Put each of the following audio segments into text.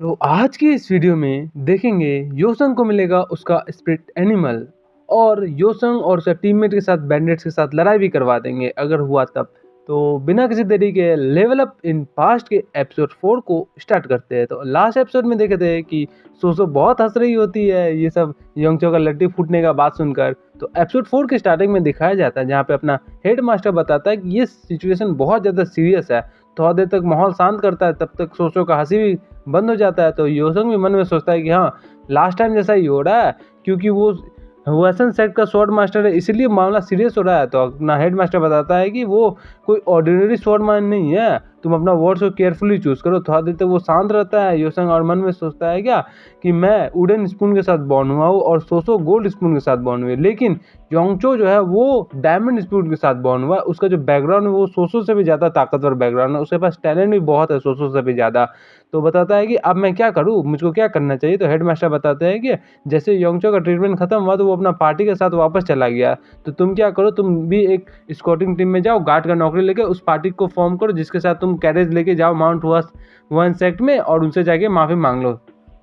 तो आज की इस वीडियो में देखेंगे योसंग को मिलेगा उसका स्पिरिट एनिमल और योसंग और उसका टीममेट के साथ बैंडिट्स के साथ लड़ाई भी करवा देंगे अगर हुआ तब। तो बिना किसी देरी के लेवल अप इन पास्ट के एपिसोड 4 को स्टार्ट करते हैं। तो लास्ट एपिसोड में देखे थे कि सोसो बहुत हंस रही होती है ये सब योंगचो का लट्टी फूटने का बात सुनकर। तो एपिसोड 4 के स्टार्टिंग में दिखाया जाता है जहाँ पे अपना हेड मास्टर बताता है कि ये सिचुएशन बहुत ज़्यादा सीरियस है। थोड़ा देर तक माहौल शांत करता है, तब तक सोसो का हंसी भी बंद हो जाता है। तो योसंग भी मन में सोचता है कि हाँ, लास्ट टाइम जैसा ही हो रहा है, क्योंकि वो वेसन सेट का स्वॉर्ड मास्टर है, इसलिए मामला सीरियस हो रहा है। तो अपना हेड मास्टर बताता है कि वो कोई ऑर्डिनरी स्वॉर्ड मैन नहीं है, तुम अपना वर्ड्स को केयरफुली चूज करो। थोड़ा देर तक वो शांत रहता है योसंग और मन में सोचता है क्या कि मैं वुडन स्पून के साथ बॉर्न हुआ हूँ और सोसो गोल्ड स्पून के साथ बॉर्न हुए, लेकिन योंगचो जो है वो डायमंड स्पून के साथ बॉर्न हुआ। उसका जो बैकग्राउंड है वो सोसो से भी ज़्यादा ताकतवर बैकग्राउंड है, उसके पास टैलेंट भी बहुत है सोसो से भी ज़्यादा। तो बताता है कि अब मैं क्या करूँ, मुझको क्या करना चाहिए। तो हेड मास्टर बताते हैं कि जैसे योंगचो का ट्रीटमेंट खत्म हुआ तो वो अपना पार्टी के साथ वापस चला गया। तो तुम क्या करो, तुम भी एक स्कॉटिंग टीम में जाओ, गार्ड का नौकरी लेके उस पार्टी को फॉर्म करो जिसके साथ तुम कैरेज लेके जाओ माउंट वन सेक्ट में और उनसे जाके माफ़ी मांग लो।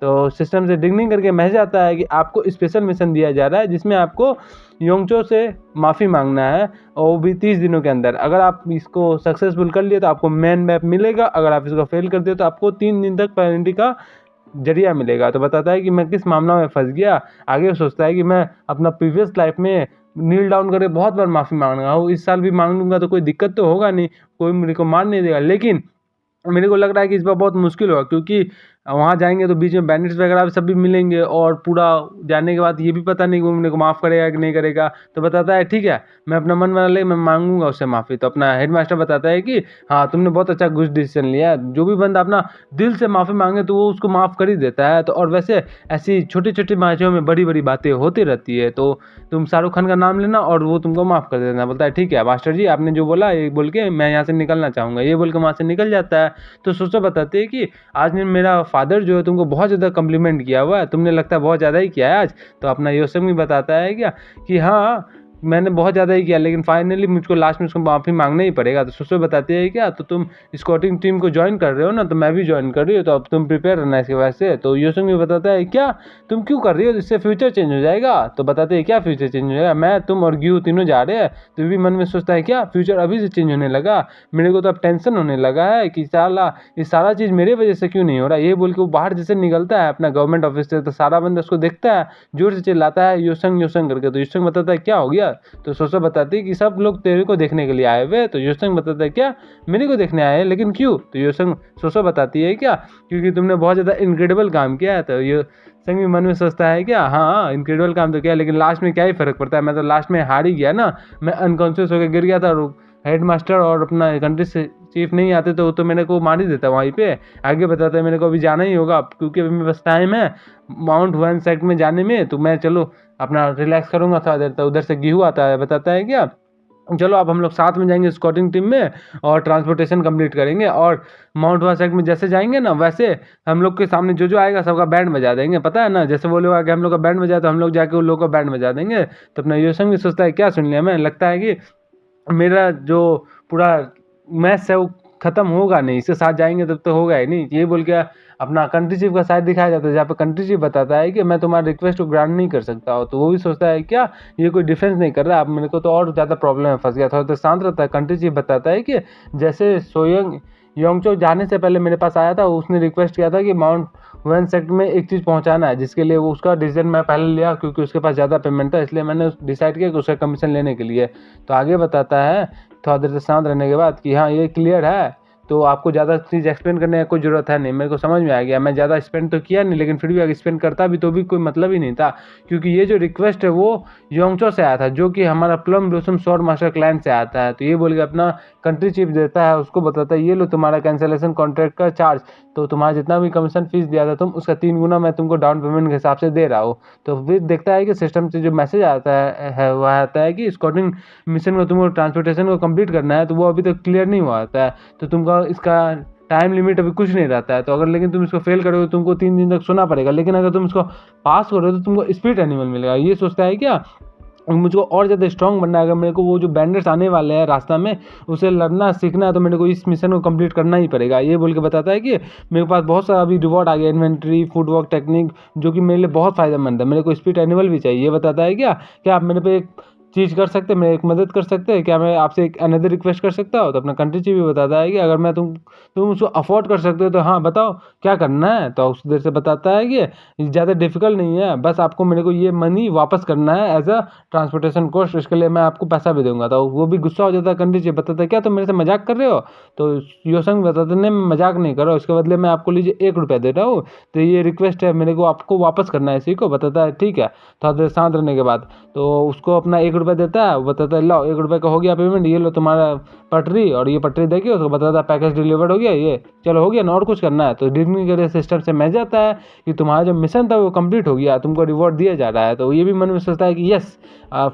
तो सिस्टम से डिंगनिंग करके मैसेज आता है कि आपको स्पेशल मिशन दिया जा रहा है जिसमें आपको योंगचो से माफ़ी मांगना है और वो भी 30 दिनों के अंदर। अगर आप इसको सक्सेसफुल कर लिए तो आपको मैन मैप मिलेगा, अगर आप इसको फेल कर दिए तो आपको 3 दिन तक पेनल्टी का जरिया मिलेगा। तो बताता है कि मैं किस मामला में फंस गया। आगे सोचता है कि मैं अपना प्रीवियस लाइफ में नील डाउन करके बहुत बार माफ़ी मांग रहा हूँ, इस साल भी मांग लूँगा तो कोई दिक्कत तो होगा नहीं, कोई मेरे को मार नहीं देगा। लेकिन मेरे को लग रहा है कि इस बार बहुत मुश्किल होगा, क्योंकि वहाँ जाएंगे तो बीच में बैंडिट्स वगैरह सब भी मिलेंगे और पूरा जाने के बाद ये भी पता नहीं कि वो मेरे को माफ़ करेगा कि नहीं करेगा। तो बताता है ठीक है, मैं अपना मन बना ले, मैं मांगूंगा उससे माफ़ी। तो अपना हेड मास्टर बताता है कि हाँ, तुमने बहुत अच्छा गुड डिसीजन लिया है, जो भी बंदा अपना दिल से माफ़ी मांगे तो वो उसको माफ़ कर ही देता है। तो और वैसे ऐसी छोटी छोटी मैचों में बड़ी बड़ी बातें होती रहती है, तो तुम शाहरुख खान का नाम लेना और वो तुमको माफ़ कर देना। बोलता है ठीक है मास्टर जी, आपने जो बोला ये बोल के मैं यहाँ से निकलना चाहूँगा, ये बोल के वहाँ से निकल जाता है। तो सोचो बताते हैं कि आज ने मेरा फादर जो है तुमको बहुत ज़्यादा कम्प्लीमेंट किया हुआ है, तुमने लगता है बहुत ज़्यादा ही किया है आज। तो अपना योसंग भी बताता है क्या कि हाँ, मैंने बहुत ज़्यादा ही किया, लेकिन फाइनली मुझको लास्ट में उसको माफ़ी मांगना ही पड़ेगा। तो सोचो बताते हैं क्या, तो तुम स्कॉटिंग टीम को ज्वाइन कर रहे हो ना, तो मैं भी ज्वाइन कर रही हूँ, तो अब तुम प्रिपेयर रहना इसके वजह से। तो योसंग भी बताता है क्या तुम क्यों कर रही हो, इससे फ्यूचर चेंज हो जाएगा। तो बताते हैं क्या फ्यूचर चेंज हो जाएगा, मैं तुम और ग्यू तीनों जा रहे हैं। तो भी मन में सोचता है क्या फ्यूचर अभी से चेंज होने लगा, मेरे को तो अब टेंशन होने लगा है कि साला ये सारा चीज़ मेरे वजह से क्यों नहीं हो रहा। ये बोल के वो बाहर जैसे निकलता है अपना गवर्नमेंट ऑफिस से, तो सारा बंदा उसको देखता है, जोर से चिल्लाता है योसंग योसंग करके। तो योसंग बताता है क्या हो गया। तो सोचो बताती है कि सब लोग तेरे को देखने के लिए आए हुए। तो योसंग बताता है क्या मेरे को देखने आए हैं, लेकिन क्यों। तो योसंग सोचो बताती है क्या क्योंकि तुमने बहुत ज़्यादा इनक्रेडिबल काम किया है। तो ये संग भी मन में सोचता है क्या हाँ, इनक्रेडिबल काम तो किया, लेकिन लास्ट में क्या ही फ़र्क पड़ता है, मैं तो लास्ट में हार ही गया ना, मैं अनकॉन्शियस होकर गिर गया था और हेड मास्टर और अपना कंट्री से चीफ नहीं आते तो मेरे को मार ही देता वहीं पे। आगे बताता है मेरे को अभी जाना ही होगा क्योंकि अभी मेरे पास टाइम है माउंट वन सेक्ट में जाने में, तो मैं चलो अपना रिलैक्स करूँगा थोड़ा देर। तो उधर से गेहूँ आता है, बताता है क्या चलो अब हम लोग साथ में जाएंगे स्कॉटिंग टीम में और ट्रांसपोर्टेशन कंप्लीट करेंगे, और माउंट वन सेक्ट में जैसे जाएंगे ना वैसे हम लोग के सामने जो जो आएगा सबका बैंड बजा देंगे, पता है ना, जैसे वो लोग आगे हम लोग का बैंड बजाए तो हम लोग जाके उन लोग का बैंड बजा देंगे। तो अपना योसंग भी सोचता है क्या सुन लिया मैं, लगता है कि मेरा जो पूरा मैच है वो खत्म होगा नहीं, इसके साथ जाएंगे तब तो होगा ही नहीं। ये बोल के अपना कंट्री चीफ का साइड दिखाया जाता है जहाँ पे कंट्री चीफ बताता है कि मैं तुम्हारा रिक्वेस्ट को ग्रांट नहीं कर सकता हूँ। तो वो भी सोचता है क्या ये कोई डिफेंस नहीं कर रहा, अब मेरे को तो और ज़्यादा प्रॉब्लम है, फंस गया। थोड़ा तो शांत रहता है। कंट्री चीफ बताता है कि जैसे सोयंग योंगचो जाने से पहले मेरे पास आया था, उसने रिक्वेस्ट किया था कि माउंट वन सेक्ट में एक चीज़ पहुंचाना है, जिसके लिए वो उसका डिसीजन मैं पहले लिया क्योंकि उसके पास ज़्यादा पेमेंट था, इसलिए मैंने डिसाइड किया कि उसका कमीशन लेने के लिए। तो आगे बताता है थोड़ा देर से शांत रहने के बाद कि हाँ ये क्लियर है, तो आपको ज़्यादा चीज़ एक्सप्लेन करने की कोई ज़रूरत है नहीं, मेरे को समझ में आ गया। मैं ज़्यादा स्पेंड तो किया नहीं, लेकिन फिर भी अगर स्पेंड करता भी तो भी कोई मतलब ही नहीं था, क्योंकि ये जो रिक्वेस्ट है वो योंगचो से आया था जो कि हमारा plum blossom sword master client से आता है। तो ये बोल के अपना कंट्री चीफ देता है, उसको बताता है ये लो तुम्हारा कैंसिलेशन कॉन्ट्रैक्ट का चार्ज, तो तुम्हारा जितना भी कमीशन फीस दिया था तुम उसका 3 गुना मैं तुमको डाउन पेमेंट के हिसाब से दे रहा हूँ। तो फिर देखता है कि सिस्टम से जो मैसेज आता है वह आता है कि स्कॉटिंग मिशन को तुमको ट्रांसपोर्टेशन को कंप्लीट करना है, तो वो अभी तक क्लियर नहीं हुआ आता है, तो तुमको इसका टाइम लिमिट अभी कुछ नहीं रहता है। तो अगर लेकिन तुम इसको फेल करोगे तो तुमको 3 दिन तक सोना पड़ेगा, लेकिन अगर तुम इसको पास करोगे तो तुमको स्पिरिट एनिमल मिलेगा। ये सोचता है क्या मुझको और ज़्यादा स्ट्रॉन्ग बनना है। अगर मेरे को वो जो बैंडर्स आने वाले हैं रास्ता में, उसे लड़ना सीखना है, तो मेरे को इस मिशन को कंप्लीट करना ही पड़ेगा। ये बोल के बताता है कि मेरे पास बहुत सारा अभी रिवॉर्ड आ गया, इन्वेंट्री, फुटवर्क टेक्निक, जो कि मेरे लिए बहुत फ़ायदेमंद है। मेरे को स्पीड एनिमल भी चाहिए। ये बताता है क्या आप मेरे पे एक चीज़ कर सकते हैं, मेरी एक मदद कर सकते हैं क्या? मैं आपसे एक अनदर रिक्वेस्ट कर सकता हूँ? तो अपना कंट्री चीफ भी बताता है कि अगर मैं तुम उसको अफोर्ड कर सकते हो तो हाँ बताओ क्या करना है। तो उस देर से बताता है कि ज़्यादा डिफिकल्ट नहीं है, बस आपको मेरे को ये मनी वापस करना है एज अ ट्रांसपोर्टेशन कॉस्ट, इसके लिए मैं आपको पैसा भी दूंगा। तो वो भी गुस्सा हो जाता है कंट्री चीफ, बताता है क्या तुम मेरे से मजाक कर रहे हो? तो योसंग बताते नहीं, मैं मजाक नहीं कर रहा हूँ, इसके बदले मैं आपको लीजिए 1 रुपया दे रहा हूँ, तो ये रिक्वेस्ट है मेरे को, आपको वापस करना है इसी को। बताता है ठीक है। थोड़ा देर शांत रहने के बाद तो उसको अपना 1 रुपया देता है। वो बताता है लो 1 रुपये का हो गया पेमेंट, ये लो तुम्हारा पटरी, और ये पटरी देखिए। उसको बताता है पैकेज डिलीवर्ड हो गया, ये चलो हो गया ना, और कुछ करना है? तो डिग्नी के सिस्टम से मैसेज आता है कि तुम्हारा जो मिशन था वो कंप्लीट हो गया, तुमको रिवॉर्ड दिया जा रहा है। तो ये भी मन में सोचता है कि यस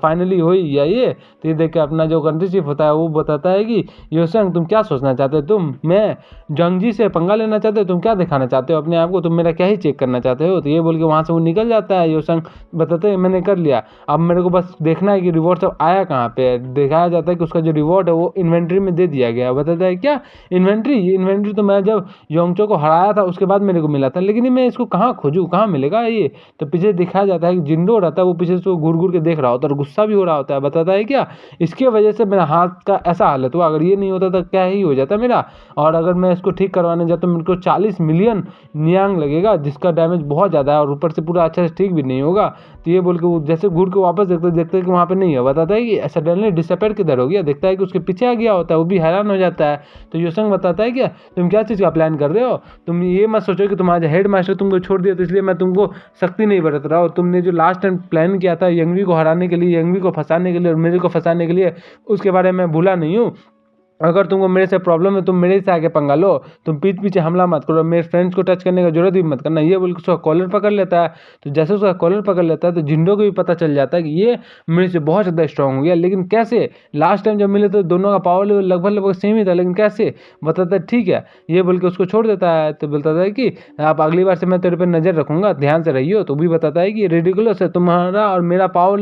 फाइनली हो ही गया ये। तो ये देख के अपना जो कंट्री चीफ होता है वो बताता है कि योसंग तुम क्या सोचना चाहते हो? मैं जंगजी से पंगा लेना चाहते हो? तुम क्या दिखाना चाहते हो अपने आप को? तुम मेरा क्या ही चेक करना चाहते हो? तो ये बोल के वहाँ से वो निकल जाता है। योसंग बताते हैं मैंने कर लिया, अब मेरे को बस देखना है कि रिवॉर्ड सब आया कहाँ पे। दिखाया जाता है कि उसका जो रिवॉर्ड है वो इन्वेंट्री में दे दिया गया है। बताता है क्या इन्वेंट्री तो मैं जब योंगचो को हराया था उसके बाद मेरे को मिला था, लेकिन मैं इसको कहाँ खोजूँ, कहाँ मिलेगा ये? तो पीछे दिखाया जाता है कि जिंदो रहता है, वो पीछे से घूर घूर के देख रहा होता है और गुस्सा भी हो रहा होता है। बताता है क्या इसके वजह से मेरा हाथ का ऐसा हालत हुआ, अगर ये नहीं होता तो क्या ही हो जाता मेरा, और अगर मैं इसको ठीक करवाने जाता तो मेरे को 40 मिलियन नियांग लगेगा, जिसका डैमेज बहुत ज़्यादा है और ऊपर से पूरा अच्छा से ठीक भी नहीं होगा। तो ये बोल के वो जैसे घूर के वापस देखते हैं कि वहाँ पे नहीं है। बताता है कि सडनली डिसअपेयर किधर हो गया, देखता है कि उसके पीछे आ गया होता है, वो भी हैरान हो जाता है। तो योसंग बताता है क्या तुम क्या चीज़ का प्लान कर रहे हो? तुम ये मत सोचो कि तुम्हारा हेड मास्टर तुमको छोड़ दिया तो इसलिए मैं तुमको शक्ति नहीं बरत रहा हूँ। तुमने जो लास्ट टाइम प्लान किया था यंगवी को हराने के लिए, यंगवी को फंसाने के लिए और मेरे को फंसाने के लिए, उसके बारे में भूला नहीं हूँ। अगर तुमको मेरे से प्रॉब्लम है तुम मेरे से आके पंगा लो, तुम पीठ पीछे हमला मत करो, मेरे फ्रेंड्स को टच करने का जरूरत भी मत करना। ये बोल के उसका कॉलर पकड़ लेता है। तो जैसे उसका कॉलर पकड़ लेता है तो जिंडो को भी पता चल जाता है कि ये मेरे से बहुत ज़्यादा स्ट्रांग हो गया, लेकिन कैसे? लास्ट टाइम जब मिले तो दोनों का पावर लेवल लगभग सेम ही था, लेकिन कैसे? बताता है ठीक है। ये बोल के उसको छोड़ देता है। तो बोलता है कि आप अगली बार से मैं तेरे पर नज़र रखूंगा, ध्यान से रहियो। तो भी बताता है कि रेडिकुलस है, तुम्हारा और मेरा पावर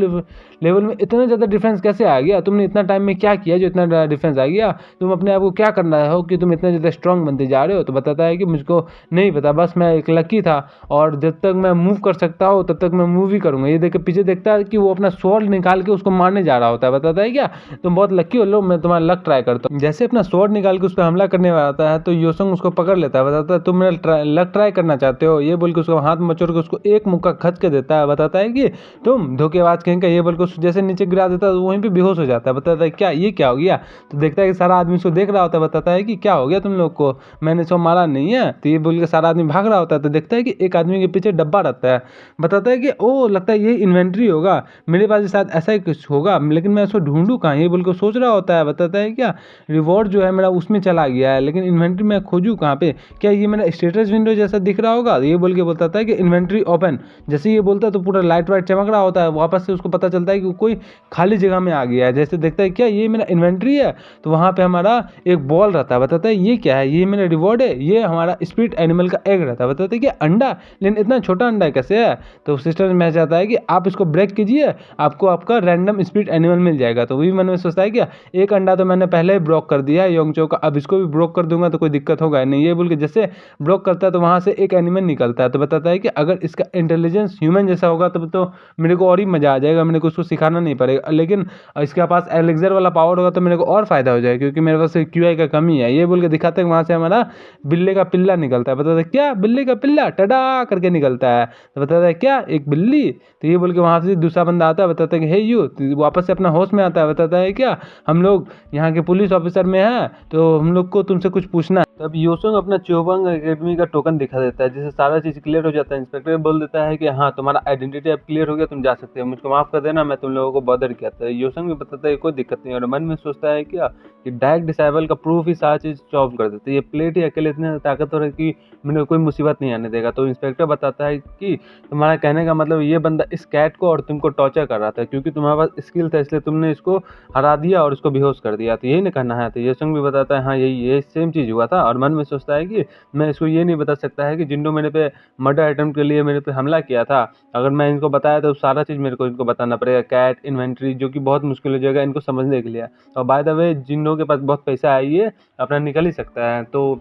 लेवल में इतना ज़्यादा डिफरेंस कैसे आ गया? तुमने इतना टाइम में क्या किया जो इतना डिफरेंस आ गया? तुम अपने आप को क्या करना हो कि तुम इतना ज़्यादा स्ट्रांग बनते जा रहे हो? तो बताता है कि मुझको नहीं पता, बस मैं एक लकी था और जब तक मैं मूव कर सकता हूँ तब तक मैं मूव ही करूँगा। ये देख के पीछे देखता है कि वो अपना स्वॉर्ड निकाल के उसको मारने जा रहा होता है। बताता है क्या तुम बहुत लकी हो, लो मैं तुम्हारा लक ट्राई करता हूँ। जैसे अपना स्वॉर्ड निकाल के उस पर हमला करने वाला आता है तो योसंग उसको पकड़ लेता है। बताता है तुम मेरा लक ट्राई करना चाहते हो? ये बोल के उसको हाथ मचोड़ के उसको एक मुक्का खच के देता है। बताता है कि तुम धोखेबाज कहीं का, ये बोल के जैसे नीचे गिरा देता है तो वहीं पे बेहोश हो जाता है। बताता है क्या ये क्या हो गया? तो देखता है कि सारा आदमी उसको देख रहा होता है। बताता है कि क्या हो गया तुम लोग को, मैंने इसको मारा नहीं है। तो ये बोल के सारा आदमी भाग रहा होता है। तो देखता है कि एक आदमी के पीछे डब्बा रहता है। बताता है कि ओ लगता है ये इन्वेंट्री होगा, मेरे पास शायद ऐसा ही कुछ होगा, लेकिन मैं इसको ढूंढूं कहाँ, ये बोल के सोच रहा होता है। बताता है क्या रिवॉर्ड जो है मेरा उसमें चला गया है, लेकिन इन्वेंट्री मैं खोजूं कहाँ पे? क्या ये मेरा स्टेटस विंडो जैसा दिख रहा होगा? ये बोल के बताता है कि इन्वेंट्री ओपन। जैसे ये बोलता है तो पूरा लाइट वाइट चमक रहा होता है। वापस से उसको पता चलता है कि कोई खाली जगह में आ गया है। जैसे देखता है क्या ये मेरा इन्वेंट्री है, तो वहाँ पे हमारा एक बॉल रहता है। बताता है ये क्या है? ये मेरा रिवॉर्ड है, ये हमारा स्पिरिट एनिमल का एग रहता है। बताते हैं कि अंडा, लेकिन इतना छोटा अंडा कैसे है? तो सिस्टम में मैसेज आता है कि आप इसको ब्रेक कीजिए, आपको आपका रैंडम स्पिरिट एनिमल मिल जाएगा। तो वही मन में सोचता है क्या एक अंडा तो मैंने पहले ही ब्लॉक कर दिया है योंगचो का, अब इसको भी ब्लॉक कर दूंगा तो कोई दिक्कत होगा नहीं। ये बोल के जैसे ब्लॉक करता है तो वहाँ से एक एनिमल निकलता है। तो बताता है कि अगर इसका इंटेलिजेंस ह्यूमन जैसा होगा तब तो मेरे को और ही मजा आ जाएगा, मेरे को उसको सिखाना नहीं पड़ेगा, लेकिन इसके पास एलेक्सर वाला पावर होगा तो मेरे को और फायदा हो जाएगा क्योंकि मेरे पास क्यूआई का कमी है। ये बोल के दिखाते हैं वहाँ से हमारा बिल्ले का पिल्ला निकलता है। बताता है क्या बिल्ले का पिल्ला टडा करके निकलता है। तो बताता है क्या एक बिल्ली? तो ये बोल के वहाँ से दूसरा बंदा आता है। बताता है कि हे यू, तो वापस से अपना होश में आता है। बताता है क्या हम लोग यहाँ के पुलिस ऑफिसर में हैं, तो हम लोग को तुमसे कुछ पूछना है। तब योसंग अपना च्योबंग एकेडमी का टोकन दिखा देता है, जिससे सारा चीज़ क्लियर हो जाता है। इंस्पेक्टर बोल देता है कि हाँ तुम्हारा आइडेंटिटी अब क्लियर हो गया, तुम जा सकते हो, मुझको माफ़ कर देना, मैं तुम लोगों को बॉदर किया था। योसंग भी बताता है कोई दिक्कत नहीं, और मन में सोचता है क्या कि डायरेक्ट डिसेबल का प्रूफ ही सारा चीज़ सॉल्व कर देते। ये प्लेट ही अकेले इतने ताकतवर है कि मेरे कोई मुसीबत नहीं आने देगा। तो इंस्पेक्टर बताता है कि तुम्हारा कहने का मतलब ये बंदा इस कैट को और तुमको टॉर्चर कर रहा था, क्योंकि तुम्हारे पास स्किल था इसलिए तुमने इसको हरा दिया और इसको बेहोश कर दिया, तो यही ना कहना है? तो योसंग भी बताता है हाँ यही सेम चीज़ हुआ था, और मन में सोचता है कि मैं इसको ये नहीं बता सकता है कि जिन्होंने मेरे पे मर्डर अटेम्प्ट के लिए मेरे पे हमला किया था, अगर मैं इनको बताया तो सारा चीज़ मेरे को इनको बताना पड़ेगा, कैट इन्वेंट्री, जो कि बहुत मुश्किल हो जाएगा इनको समझने के लिए। और बाय द वे जिन लोगों के पास बहुत पैसा है ये अपना निकल ही सकता है, तो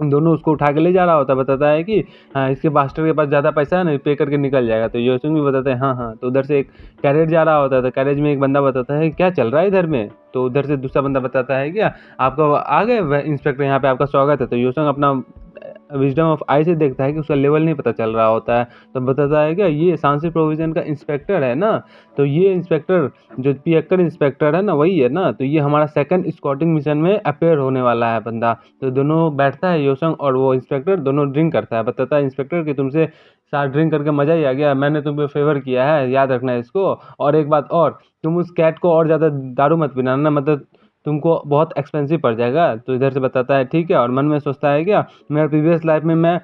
दोनों उसको उठा के ले जा रहा होता है, बताता है कि हाँ इसके मास्टर के पास ज़्यादा पैसा है ना, पे करके निकल जाएगा। तो योसुंग भी बताता है हाँ हाँ। तो उधर से एक कैरेज जा रहा होता है, तो कैरेज में एक बंदा बताता है क्या चल रहा है इधर में। तो उधर से दूसरा बंदा बताता है क्या आपका आ गए इंस्पेक्टर, यहाँ पे आपका स्वागत है। तो योसुंग अपना विजडम ऑफ आई से देखता है कि उसका लेवल नहीं पता चल रहा होता है, तो बताता है क्या ये सांसी प्रोविजन का इंस्पेक्टर है ना। तो ये इंस्पेक्टर जो पियक्कर इंस्पेक्टर है ना वही है ना, तो ये हमारा सेकंड स्कॉटिंग मिशन में अपेयर होने वाला है बंदा। तो दोनों बैठता है योसंग और वो इंस्पेक्टर, दोनों ड्रिंक करता है। बताता है इंस्पेक्टर कि तुमसे साथ ड्रिंक करके मज़ा ही आ गया, मैंने तुम्हें फेवर किया है, याद रखना है इसको। और एक बात और, तुम उस कैट को और ज़्यादा दारू मत पिलाना, मतलब तुमको बहुत एक्सपेंसिव पड़ जाएगा। तो इधर से बताता है ठीक है, और मन में सोचता है क्या मेरा प्रीवियस लाइफ में मैं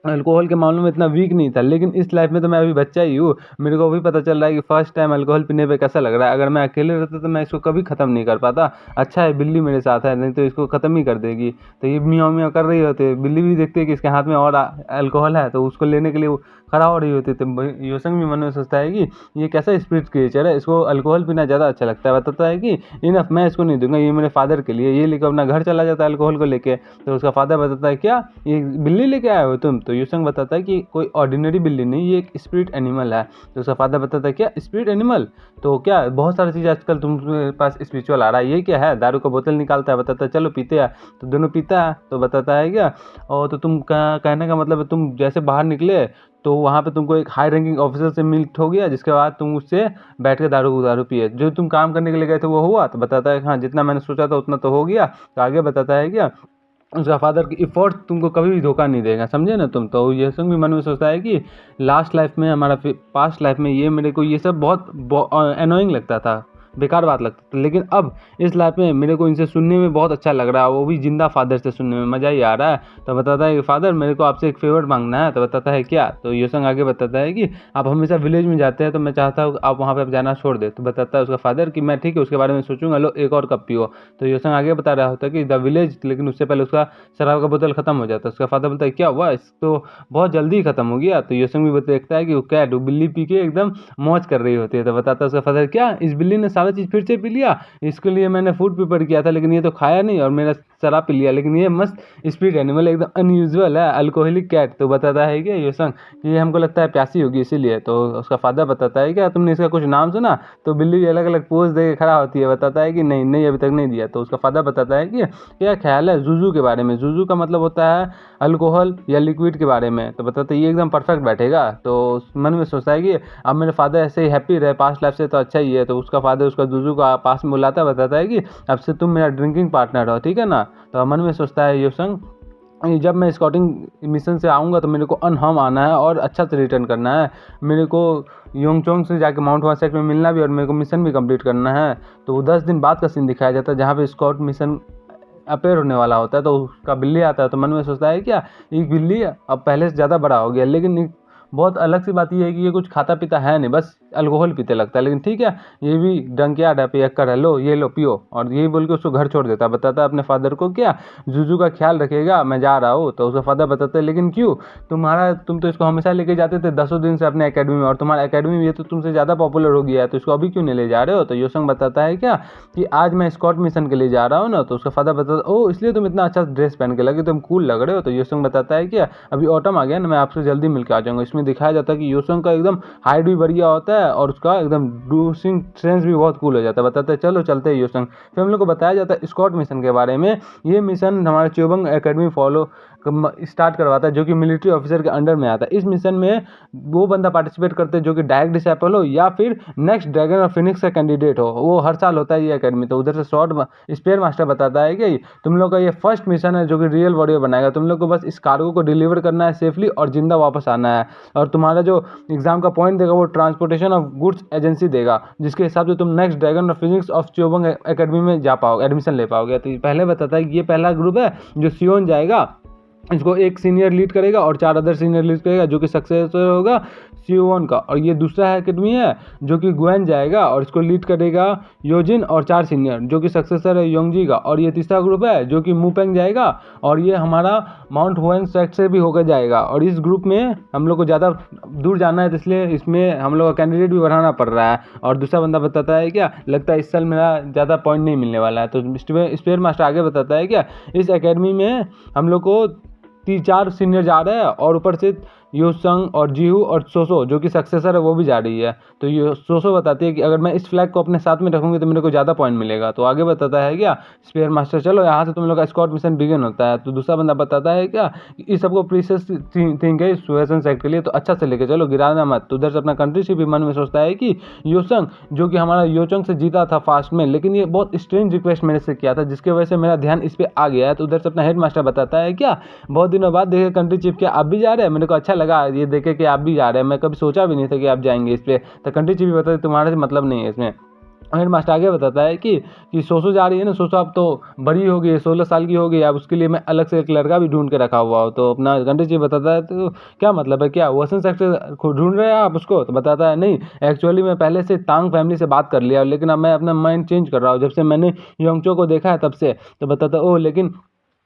अल्कोहल के मामलों में इतना वीक नहीं था, लेकिन इस लाइफ में तो मैं अभी बच्चा ही हूँ। मेरे को अभी पता चल रहा है कि फर्स्ट टाइम अल्कोहल पीने पे कैसा लग रहा है। अगर मैं अकेले रहता तो मैं इसको कभी ख़त्म नहीं कर पाता। अच्छा है बिल्ली मेरे साथ है, नहीं तो इसको ख़त्म ही कर देगी। तो ये म्याऊं म्याऊं कर रही होती है, बिल्ली भी देखती है कि इसके हाथ में और अल्कोहल है, तो उसको लेने के लिए वो खड़ा हो रही होती है। तो योसंग भी मन में सोचता है कि ये कैसा स्पिरिट क्रिएचर है, इसको अल्कोहल पीना ज़्यादा अच्छा लगता है। बताता है कि इनफ, मैं इसको नहीं दूंगा, ये मेरे फादर के लिए। ये लेकर अपना घर चला जाता है अल्कोहल को लेके। तो उसका फादर बताता है क्या ये बिल्ली लेके आए हो तुम। तो योसंग बताता है कि कोई ऑर्डिनरी बिल्ली नहीं, ये एक स्पिरिट एनिमल है। तो उसका फादर बताता है क्या स्पिरिट एनिमल, तो क्या बहुत सारी चीज़ आजकल तुम्हारे पास स्पिरिचुअल आ रहा है, ये क्या है। दारू का बोतल निकालता है, बताता है चलो पीते हैं। तो दोनों पीता है। तो बताता है क्या और तो तुम कहने का मतलब है तुम जैसे बाहर निकले तो वहाँ पे तुमको एक हाई रैंकिंग ऑफिसर से मीट हो गया, जिसके बाद तुम उससे बैठ के दारू पिए, जो तुम काम करने के लिए गए थे वो हुआ। तो बताता है हाँ जितना मैंने सोचा था उतना तो हो गया। तो आगे बताता है क्या उसका फादर की इफोर्ट तुमको कभी भी धोखा नहीं देगा, समझे ना तुम। तो ये संग भी मन में सोचता है कि लास्ट लाइफ में हमारा पास्ट लाइफ में ये मेरे को ये सब बहुत एनोइंग लगता था, बेकार बात लगता था, लेकिन अब इस लाइफ में मेरे को इनसे सुनने में बहुत अच्छा लग रहा है, वो भी जिंदा फादर से सुनने में मज़ा ही आ रहा है। तो बताता है कि फादर मेरे को आपसे एक फेवर मांगना है। तो बताता है क्या। तो योसंग आगे बताता है कि आप हमेशा विलेज में जाते हैं, तो मैं चाहता हूँ आप वहाँ पर जाना छोड़ दे। तो बताता है उसका फादर कि मैं ठीक है उसके बारे में सोचूंगा, लो एक और कप पियो। तो योसंग आगे बता रहा होता है कि द विलेज, लेकिन उससे पहले उसका शराब का बोतल खत्म हो जाता है। उसका फादर बोलता है क्या हुआ, इस तो बहुत जल्दी खत्म हो गया। तो योसंग भी देखता है कि वो कैट वो बिल्ली पी के एकदम मौज कर रही होती है। तो बताता है उसका फादर क्या इस बिल्ली ने सारा चीज़ फिर से पी लिया, इसके लिए मैंने फूड प्रिपेयर किया था लेकिन ये तो खाया नहीं और मेरा शराब पी लिया, लेकिन ये मस्त स्पीड एनिमल एकदम अनयूजुअल है, अल्कोहलिक कैट। तो बताता है कि योसंग कि ये हमको लगता है प्यासी होगी इसीलिए। तो उसका फादर बताता है क्या तुमने इसका कुछ नाम सुना। तो बिल्ली अलग अलग पोज दे के खड़ा होती है। बताता है कि नहीं नहीं अभी तक नहीं दिया। तो उसका फादर बताता है कि क्या ख्याल है जुजू के बारे में। जुजू का मतलब होता है अल्कोहल या लिक्विड के बारे में। तो बताता है ये एकदम परफेक्ट बैठेगा। तो मन में सोचता है कि अब मेरे फादर ऐसे ही हैप्पी रहे पास्ट लाइफ से तो अच्छा ही है। तो उसका फादर उसका जुजू का पास में बुलाता है, बताता है कि अब से तुम मेरा ड्रिंकिंग पार्टनर हो, ठीक है ना। तो मन में सोचता है योसंग जब मैं स्कॉटिंग मिशन से आऊँगा तो मेरे को अनहर्म आना है और अच्छा से रिटर्न करना है। मेरे को योंगचोंग से जाके माउंट वासेक में मिलना भी और मेरे को मिशन भी कंप्लीट करना है। तो वो 10 दिन बाद का सीन दिखाया जाता है जहाँ पे स्कॉट मिशन अपेयर होने वाला होता है। तो उसका बिल्ली आता है। तो मन में सोचता है क्या एक बिल्ली अब पहले से ज़्यादा बड़ा हो गया, लेकिन बहुत अलग सी बात यह है कि ये कुछ खाता पीता है नहीं, बस अल्कोहल पीते लगता है। लेकिन ठीक है ये भी डंकियाड है, पियक्कर है, लो ये लो पियो। और यही बोल के उसको घर छोड़ देता है। बताता है अपने फादर को क्या जुजू का ख्याल रखिएगा, मैं जा रहा हूँ। तो उसका फादर बताता है लेकिन क्यों, तुम तो इसको हमेशा लेके जाते थे 10 दिन से अपने एकेडमी में, और तुम्हारा एकेडमी में ये तो तुमसे ज़्यादा पॉपुलर हो गया है, तो इसको अभी क्यों नहीं ले जा रहे हो। तो योसंग बताता है क्या कि आज मैं स्कॉट मिशन के लिए जा रहा हूँ ना। तो उसका फादर बताता ओ इसलिए तुम इतना अच्छा ड्रेस पहन के लगे, तुम कूल लग रहे हो। तो योसंग बताता है क्या अभी ऑटम आ गया ना, मैं आपसे जल्दी मिल के आ जाऊँगा। इसमें दिखाया जाता है कि योसंग का एकदम हाइट भी बढ़िया होता है और उसका एकदम डूसिंग सेंस भी बहुत कूल हो जाता है। बताते हैं चलो चलते हैं योसंग। फिर हम लोग को बताया जाता है स्कॉट मिशन के बारे में। ये मिशन हमारे च्योबंग एकेडमी फॉलो स्टार्ट करवाता है जो कि मिलिट्री ऑफिसर के अंडर में आता है। इस मिशन में वो बंदा पार्टिसिपेट करते हैं जो कि डायरेक्ट डिसेबल हो या फिर नेक्स्ट ड्रैगन और फिनिक्स का कैंडिडेट हो, वो हर साल होता है ये एकेडमी। तो उधर से शॉर्ट स्पेयर मास्टर बताता है कि तुम लोग का ये फर्स्ट मिशन है जो कि रियल वॉरियर बनाएगा, तुम लोग को बस इस कार्गो को डिलीवर करना है सेफली और जिंदा वापस आना है, और तुम्हारा जो एग्जाम का पॉइंट देगा वो ट्रांसपोर्टेशन ऑफ गुड्स एजेंसी देगा, जिसके हिसाब से तुम नेक्स्ट ड्रैगन और फिनिक्स ऑफ च्योबंग एकेडमी में जा पाओगे, एडमिशन ले पाओगे। तो पहले बताता है कि ये पहला ग्रुप है जो सियोन जाएगा इसको एक सीनियर लीड करेगा और 4 अदर सीनियर लीड करेगा, जो कि सक्सेसर होगा CO1 का। और ये दूसरा एकेडमी है जो कि गुएन जाएगा और इसको लीड करेगा योजिन और 4 सीनियर, जो कि सक्सेसर है योंगजी का। और ये तीसरा ग्रुप है जो कि मुपेंग जाएगा और ये हमारा माउंट हुएन सेक्ट से भी होकर जाएगा। और इस ग्रुप में हम लोग को ज़्यादा दूर जाना है, तो इसलिए इसमें हम लोग का कैंडिडेट भी बढ़ाना पड़ रहा है। और दूसरा बंदा बताता है क्या, लगता है इस साल मेरा ज़्यादा पॉइंट नहीं मिलने वाला है। तो स्पेयर मास्टर आगे बताता है क्या, इस एकेडमी में हम लोग को 4 सीनियर जा रहे हैं और ऊपर से योसंग और जीहू और सोसो जो कि सक्सेसर है वो भी जा रही है। तो ये सोसो बताती है कि अगर मैं इस फ्लैग को अपने साथ में रखूंगी तो मेरे को ज़्यादा पॉइंट मिलेगा। तो आगे बताता है क्या स्पेयर मास्टर, चलो यहाँ से तुम लोग का स्कॉट मिशन बिगिन होता है। तो दूसरा बंदा बताता है क्या इस सबको प्रीशियस थिंग है सुएसन सेक्ट के लिए, तो अच्छा से लेके चलो, गिराना मत। तो उधर से अपना कंट्री भी मन में सोचता है कि योसंग जो कि हमारा योचंग से जीता था फास्ट में, लेकिन ये बहुत स्ट्रेंज रिक्वेस्ट मेरे से किया था जिसकी वजह से मेरा ध्यान इस पर आ गया है। तो उधर से अपना हेड मास्टर बताता है क्या बहुत दिनों बाद देखे कंट्री चीफ क्या आप भी जा रहे हैं, मेरे को अच्छा लगा ये देखे कि आप भी जा रहे हैं, मैं कभी सोचा भी नहीं था कि आप जाएंगे इस पे। तो कंट्री चीफ भी बताते तुम्हारे से मतलब नहीं है इसमें। हेड मास्टर आगे बताता है कि सोसो जा रही है ना, सोसो अब तो बड़ी हो गई है, 16 साल की हो गई, अब उसके लिए मैं अलग से एक लड़का भी ढूंढ के रखा हुआ हूँ। तो अपना कंट्री चीफ बताता है तो क्या मतलब है, क्या वसन सेक्टर ढूंढ रहे हैं आप उसको? तो बताता है नहीं, एक्चुअली मैं पहले से तांग फैमिली से बात कर लिया, लेकिन अब मैं अपना माइंड चेंज कर रहा हूँ जब से मैंने योंगचो को देखा है तब से। तो बताता है ओह, लेकिन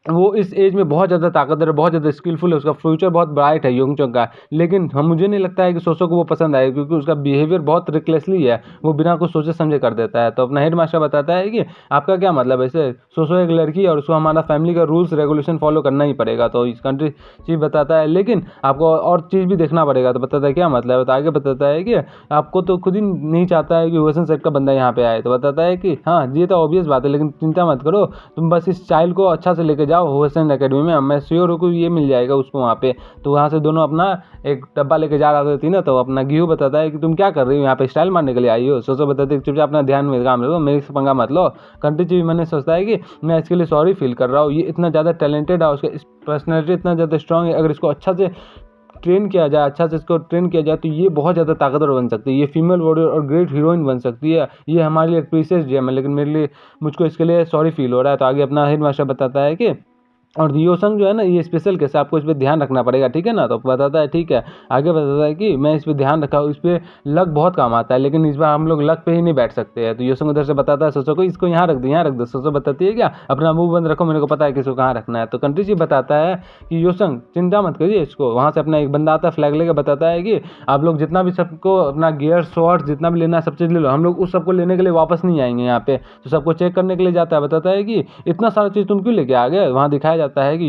वो इस एज में बहुत ज़्यादा ताकतवर है, बहुत ज़्यादा स्किलफुल है, उसका फ्यूचर बहुत ब्राइट है योंगचोंग का। लेकिन हम मुझे नहीं लगता है कि सोसो को वो पसंद आए, क्योंकि उसका बिहेवियर बहुत रिकलेसली है, वो बिना कुछ सोचे समझे कर देता है। तो अपना हेड मास्टर बताता है कि आपका क्या मतलब है, ऐसे सोसो एक लड़की है और उसको हमारा फैमिली का रूल्स रेगुलेशन फॉलो करना ही पड़ेगा। तो इस कंट्री चीफ बताता है लेकिन आपको और चीज़ भी देखना पड़ेगा। तो बताता है क्या मतलब है, तो आगे बताता है कि आपको तो खुद ही नहीं चाहता है कि वेस्टर्न सेट का बंदा यहाँ पे आए। तो बताता है कि हाँ ये तो ऑब्वियस बात है, लेकिन चिंता मत करो, तुम बस इस चाइल्ड को अच्छा से लेके जाओ वेस्टर्न अकेडमी में, मैं श्योर हूँ कि ये मिल जाएगा उसको वहाँ पे। तो वहाँ से दोनों अपना एक डब्बा लेके जा रहा था ना। तो अपना गिहू बताता है कि तुम क्या कर रही हो यहाँ पे, स्टाइल मारने के लिए आई हो? सोचो बताते चुपचाप अपना ध्यान में काम लो, मेरे से पंगा मत लो। कंट्री चीफ मैंने सोचता है कि मैं इसके लिए सॉरी फील कर रहा हूँ, ये इतना ज़्यादा टैलेंटेड है, उसका पर्सनैलिटी इतना ज़्यादा स्ट्रॉन्ग है, अगर इसको अच्छा से ट्रेन किया जाए, अच्छा से इसको ट्रेन किया जाए तो ये बहुत ज़्यादा ताकतवर बन सकती है, ये फीमेल वॉरियर और ग्रेट हीरोइन बन सकती है, ये हमारे लिए प्रीशियस जेम है, लेकिन मेरे लिए मुझको इसके लिए सॉरी फील हो रहा है। तो आगे अपना हेड मास्टर बताता है कि और योसंग जो है ना ये स्पेशल केस है, आपको इस पर ध्यान रखना पड़ेगा, ठीक है ना? तो बताता है ठीक है। आगे बताता है कि मैं इस पर ध्यान रखा हूँ, इस पर लक बहुत काम आता है, लेकिन इस बार हम लोग लक पे ही नहीं बैठ सकते हैं। तो योसंग उधर से बताता है सोचो को इसको यहाँ रख दो, यहाँ रख दो। सोचो बताती है क्या अपना मुंह बंद रखो, मेरे को पता है किसको कहाँ रखना है। तो कंट्री चीफ बताता है कि योसंग चिंता मत करिए इसको। वहाँ से अपना एक बंदा आता है फ्लैग लेकर, बताता है कि आप लोग जितना भी सबको अपना गियर शॉर्ट जितना भी लेना है सब चीज़ ले लो, हम लोग उस सबको लेने के लिए वापस नहीं आएंगे यहाँ पे। तो सबको चेक करने के लिए जाता है, बताता है कि इतना सारा चीज़ तुम क्यों लेके आ गए? वहाँ दिखाया जाता है कि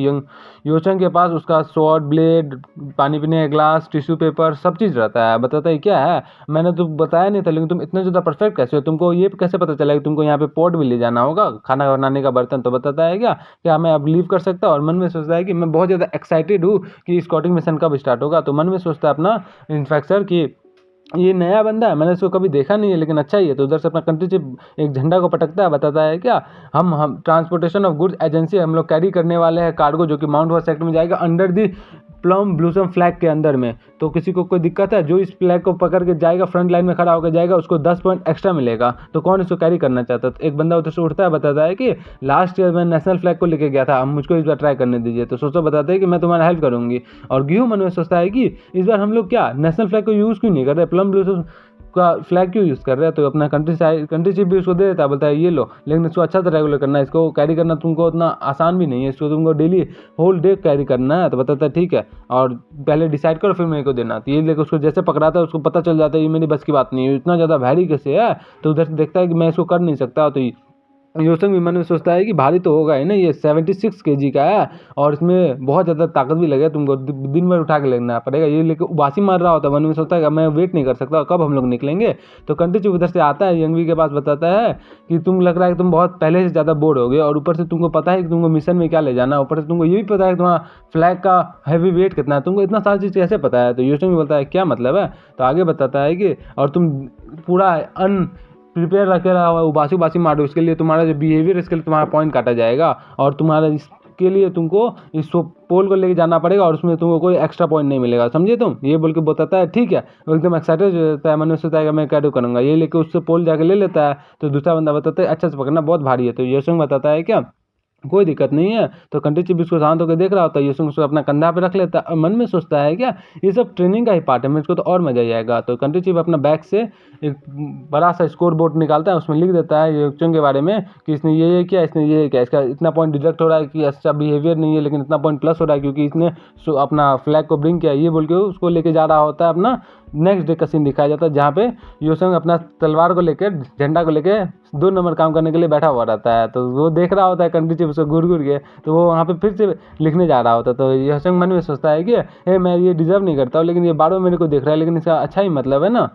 योचंग के पास उसका स्वॉर्ड, ब्लेड, पानी पीने का ग्लास, टिश्यू पेपर सब चीज़ रहता है। बताता है क्या है, मैंने तो बताया नहीं था, लेकिन तुम इतना ज़्यादा परफेक्ट कैसे हो, तुमको ये कैसे पता चला कि तुमको यहाँ पे पॉट भी ले जाना होगा, खाना बनाने का बर्तन? तो बताता है क्या मैं अब लीव कर सकता हूँ? और मन में सोचता है कि मैं बहुत ज़्यादा एक्साइटेड हूँ कि स्कॉटिंग मिशन कब स्टार्ट होगा। तो मन में सोचता है अपना इन्फेक्सर की ये नया बंदा है, मैंने इसको कभी देखा नहीं है, लेकिन अच्छा ही है। तो उधर से अपना कंट्री चीफ एक झंडा को पटकता है, बताता है क्या हम ट्रांसपोर्टेशन ऑफ गुड्स एजेंसी हम लोग कैरी करने वाले हैं कार्गो, जो कि माउंट हुआ सेक्टर में जाएगा अंडर दी प्लम ब्लूसम फ्लैग के अंदर में। तो किसी को कोई दिक्कत है, जो इस फ्लैग को पकड़ के जाएगा, फ्रंट लाइन में खड़ा होकर जाएगा, उसको 10 पॉइंट एक्स्ट्रा मिलेगा। तो कौन इसको कैरी करना चाहता है? तो एक बंदा उधर से उठता है, बताता है कि लास्ट ईयर मैं नेशनल फ्लैग को लेके गया था, अब मुझको इस बार ट्राई करने दीजिए। तो सोचो बताते हैं कि मैं तुम्हारा हेल्प करूंगी। और गिहू मन में सोचता है कि इस बार हम लोग क्या नेशनल फ्लैग को यूज़ क्यों नहीं कर रहे, प्लम ब्लूसम का फ्लैग क्यों यूज़ कर रहे हैं? तो अपना कंट्री चीफ भी उसको दे देता है, बोलता है ये लो, लेकिन इसको अच्छा से रेगुलर करना है, इसको कैरी करना तुमको उतना आसान भी नहीं है, इसको तुमको डेली होल डे कैरी करना है। तो बताता है ठीक है, और पहले डिसाइड करो फिर मेरे को देना। तो ये लेकर उसको जैसे पकड़ाता है उसको पता चल जाता है ये मेरी बस की बात नहीं है, इतना ज़्यादा भारी कैसे है। तो उधर से देखता है कि मैं इसको कर नहीं सकता। तो योसंग भी मन में सोचता है कि भारी तो होगा ही ना, ये 76 kg का है और इसमें बहुत ज़्यादा ताकत भी लगेगा, तुमको दिन भर उठा के लेना पड़ेगा। ये लेकर उबासी मार रहा होता है, मन में सोचता है कि मैं वेट नहीं कर सकता, कब हम लोग निकलेंगे। तो कंट्री चीफ उधर से आता है यंगवी के पास, बताता है कि तुम लग रहा है कि तुम बहुत पहले से ज़्यादा बोर हो गए, और ऊपर से तुमको पता है कि तुमको मिशन में क्या ले जाना है, ऊपर से तुमको ये भी पता है कि तुम्हारा फ्लैग का हैवी वेट कितना है, तुमको इतना सारी चीज़ कैसे पता है? तो योसंग भी बोलता है क्या मतलब है? तो आगे बताता है कि और तुम पूरा प्रिपेयर रखे रहा हुआ उबासी मारो, इसके लिए तुम्हारा जो बिहेवियर इसके लिए तुम्हारा पॉइंट काटा जाएगा, और तुम्हारा इसके लिए तुमको इस पोल को लेके जाना पड़ेगा, और उसमें तुमको कोई एक्स्ट्रा पॉइंट नहीं मिलेगा, समझे तुम? ये बोल के बताता है ठीक है। वो एकदम एक्साइटेड रहता है, मन में सोचता है कि मैं क्या करूँगा, ये लेके उससे पोल जाके ले लेता है। तो दूसरा बंदा बताता है अच्छा से पकड़ना बहुत भारी है। तो योसंग बताता है क्या कोई दिक्कत नहीं है। तो कंट्री चीफ इसको शांत होकर देख रहा होता है, यूसुफ उसको अपना कंधा पे रख लेता है और मन में सोचता है क्या ये सब ट्रेनिंग का ही पार्ट है, मुझको तो और मजा ही आएगा। तो कंट्री चीफ अपना बैग से एक बड़ा सा स्कोर बोर्ड निकालता है, उसमें लिख देता है युक्चोंग के बारे में कि इसने ये किया, इसने ये किया, इसका इतना पॉइंट डिडक्ट हो रहा है कि अच्छा बिहेवियर नहीं है, लेकिन इतना पॉइंट प्लस हो रहा है क्योंकि इसने अपना फ्लैग को ब्रिंग किया, ये बोल के उसको लेके जा रहा होता है। अपना नेक्स्ट डे का सीन दिखाया जाता है जहाँ पे योसंग अपना तलवार को लेकर, झंडा को लेकर 2 नंबर काम करने के लिए बैठा हुआ रहता है। तो वो देख रहा होता है कंट्री चीफ उसको घूर घूर के, तो वो वहाँ पे फिर से लिखने जा रहा होता है। तो योसंग मन में सोचता है कि मैं ये डिजर्व नहीं करता हूँ, लेकिन ये बार बार मेरे को देख रहा है, लेकिन इसका अच्छा ही मतलब है ना।